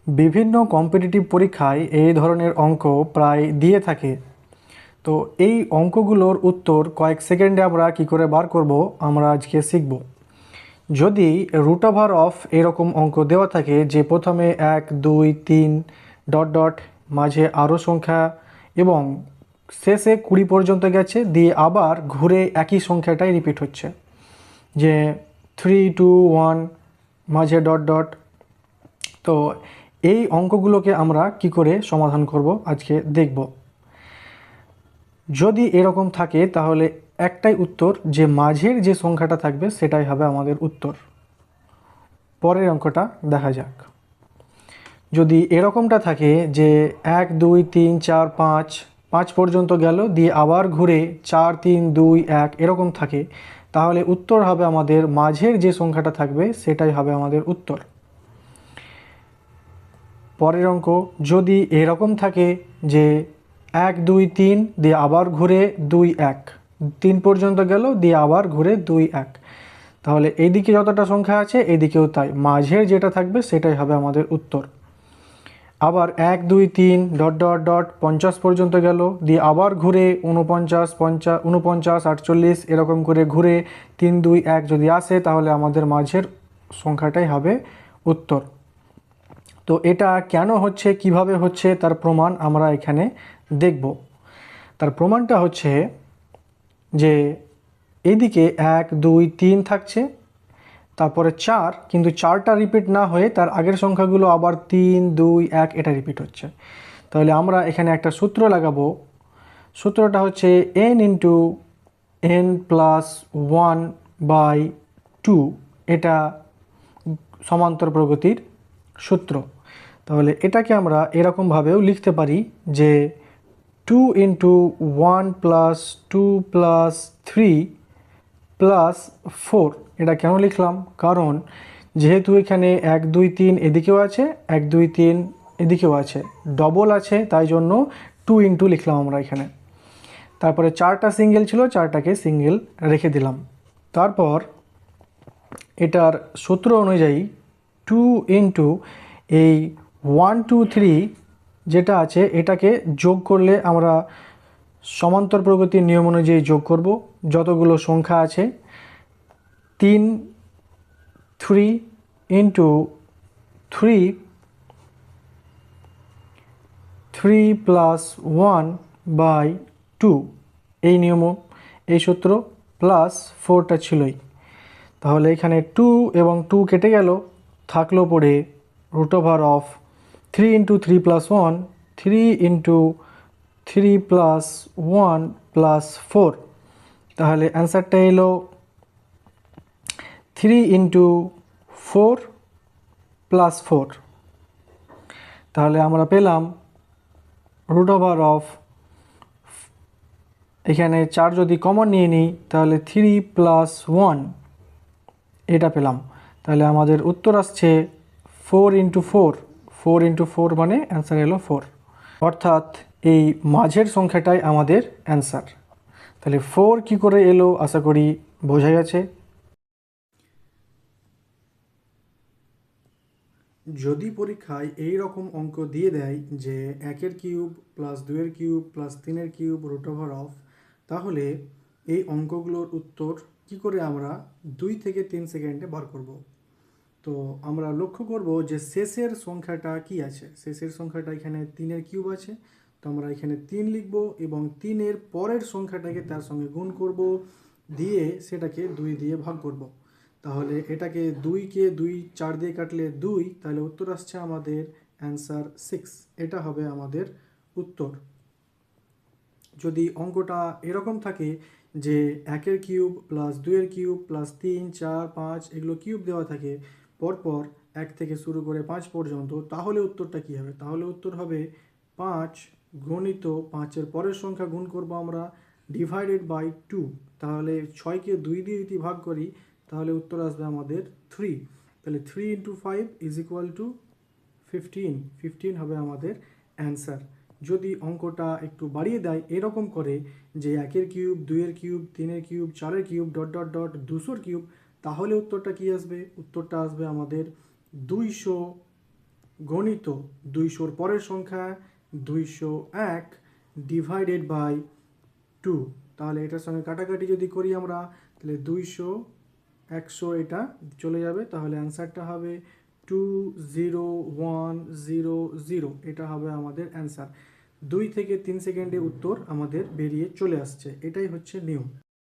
বিভিন্ন কম্পিটিটিভ পরীক্ষায় এই ধরনের অঙ্ক প্রায় দিয়ে থাকে। তো এই অঙ্কগুলোর উত্তর কয়েক সেকেন্ডে আমরা কি করে বার করব আমরা আজকে শিখব। যদি রুট ওভার অফ এরকম অঙ্ক দেওয়া থাকে যে প্রথমে 1 2 3 ডট ডট, মাঝে আরও সংখ্যা এবং শেষে 20 পর্যন্ত গেছে, দিয়ে আবার ঘুরে একই সংখ্যাটাই রিপিট হচ্ছে, যে 3 2 1 মাঝে ডট ডট। তো এই অঙ্কগুলোকে আমরা কি করে সমাধান করব আজকে দেখব। যদি এরকম থাকে তাহলে একটাই উত্তর, যে মাঝের যে সংখ্যাটা থাকবে সেটাই হবে আমাদের উত্তর। পরের অঙ্কটা দেখা যাক। যদি এরকমটা থাকে যে 1 2 3 4 5 5 পর্যন্ত গেল, দিয়ে আবার ঘুরে 4 3 2 1 এরকম থাকে, তাহলে উত্তর হবে আমাদের মাঝের যে সংখ্যাটা থাকবে সেটাই হবে আমাদের উত্তর। পরের অঙ্ক যদি এরকম থাকে যে 1 2 3 দিয়ে আবার ঘুরে 2 1 3 পর্যন্ত গেল, দিয়ে আবার ঘুরে 2 1, তাহলে এইদিকে যতটা সংখ্যা আছে এইদিকেও তাই, মাঝের যেটা থাকবে সেটাই হবে আমাদের উত্তর। আবার 1 2 3 ডট ডট ডট 50 পর্যন্ত গেল, দিয়ে আবার ঘুরে 49 50 49 48 এরকম করে ঘুরে 3 2 1 যদি আসে, তাহলে আমাদের মাঝের সংখ্যাটাই হবে উত্তর। তো এটা কেন হচ্ছে, কিভাবে হচ্ছে, তার প্রমাণ আমরা এখানে দেখব। তার প্রমাণটা হচ্ছে যে এইদিকে 1 2 3 থাকছে, তারপরে 4, কিন্তু 4টা রিপিট না হয়ে তার আগের সংখ্যাগুলো আবার 3 2 1 এটা রিপিট হচ্ছে। তাহলে আমরা এখানে একটা সূত্র লাগাবো। সূত্রটা হচ্ছে n ইন্টু n প্লাস 1/2, এটা সমান্তর প্রগতির সূত্র। তাহলে এটাকে আমরা এরকমভাবেও লিখতে পারি যে 2 ইন্টু 1 প্লাস 2 প্লাস 3 প্লাস 4। এটা কেন লিখলাম, কারণ যেহেতু এখানে 1 2 3 এদিকেও আছে, 1 2 3 এদিকেও আছে, ডবল আছে, তাই জন্য 2 ইন্টু লিখলাম আমরা এখানে। তারপরে 4টা সিঙ্গেল ছিল, 4টাকে সিঙ্গেল রেখে দিলাম। তারপর এটার সূত্র অনুযায়ী 2 ইন্টু এই 1 2 3 যেটা আছে এটাকে যোগ করলে, আমরা সমান্তর প্রগতির নিয়ম অনুযায়ী যোগ করব যতগুলো সংখ্যা আছে। 3 3 ইন্টু 3 3 প্লাস 1/2, এই নিয়ম, এই সূত্র, প্লাস 4টা ছিলই। তাহলে এখানে 2 এবং 2 কেটে গেল, থাকলো পড়ে root over of 3 into 3 plus 1, 3 into 3 plus 1 plus 4। তাহলে অ্যান্সারটা এলো 3 ইন্টু 4 প্লাস 4। তাহলে আমরা পেলাম রুট ওভার অফ, এখানে 4 যদি কমন নিয়ে নিই তাহলে 3 প্লাস 1 এটা পেলাম। তাহলে আমাদের উত্তর আসছে 4 ইন্টু 4, 4 ইন্টু 4 মানে অ্যান্সার এলো 4। অর্থাৎ এই মাঝের সংখ্যাটাই আমাদের অ্যান্সার। তাহলে 4 কি করে এলো আশা করি বোঝা গেছে। যদি পরীক্ষায় এই রকম অঙ্ক দিয়ে দেয় যে 1 cube plus 2 cube plus 3 cube root over of, তাহলে এই অঙ্কগুলোর উত্তর কি করে আমরা 2 থেকে 3 সেকেন্ডে বার করব। তো আমরা লক্ষ্য করব যে শেষের সংখ্যাটা কি আছে। শেষের সংখ্যাটা এখানে 3 কিউব আছে, তো আমরা এখানে 3 লিখব এবং 3 পরের সংখ্যাটাকে তার সঙ্গে গুণ করব, দিয়ে সেটাকে 2 দিয়ে ভাগ করব। তাহলে এটাকে 2কে 2 4 দিয়ে কাটলে 2, তাহলে উত্তর আসছে আমাদের অ্যান্সার 6। এটা হবে আমাদের উত্তর। যদি অঙ্কটা এরকম থাকে যে 1 কিউব প্লাস 2 কিউব প্লাস 3 4 5 এগুলো কিউব দেওয়া থাকে পরপর 1 থেকে শুরু করে 5 পর্যন্ত, তাহলে উত্তরটা কী হবে? তাহলে উত্তর হবে 5 গণিত 5-এর পরের সংখ্যা গুণ করব আমরা, ডিভাইডেড বাই 2। তাহলে 6কে 2 দিয়ে যদি ভাগ করি তাহলে উত্তর আসবে আমাদের 3। তাহলে 3 ইন্টু 5 ইজ ইকুয়াল টু 15। 15 হবে আমাদের অ্যান্সার। যদি অঙ্কটা একটু বাড়িয়ে দেয় এরকম করে যে 1 cube 2 cube 3 cube 4 cube dot dot dot 200 cube, তাহলে উত্তরটা কি আসবে? উত্তরটা আসবে আমাদের 200 গণিত 200-র পরের সংখ্যা 201 ডিভাইডেড বাই 2। তাহলে এটার সঙ্গে কাটাকাটি যদি করি আমরা, তাহলে 200 100 এটা চলে যাবে, তাহলে অ্যান্সারটা হবে 20100। এটা হবে আমাদের অ্যান্সার। 2 থেকে 3 সেকেন্ডে উত্তর আমাদের বেরিয়ে চলে আসছে। এটাই হচ্ছে নিয়ম।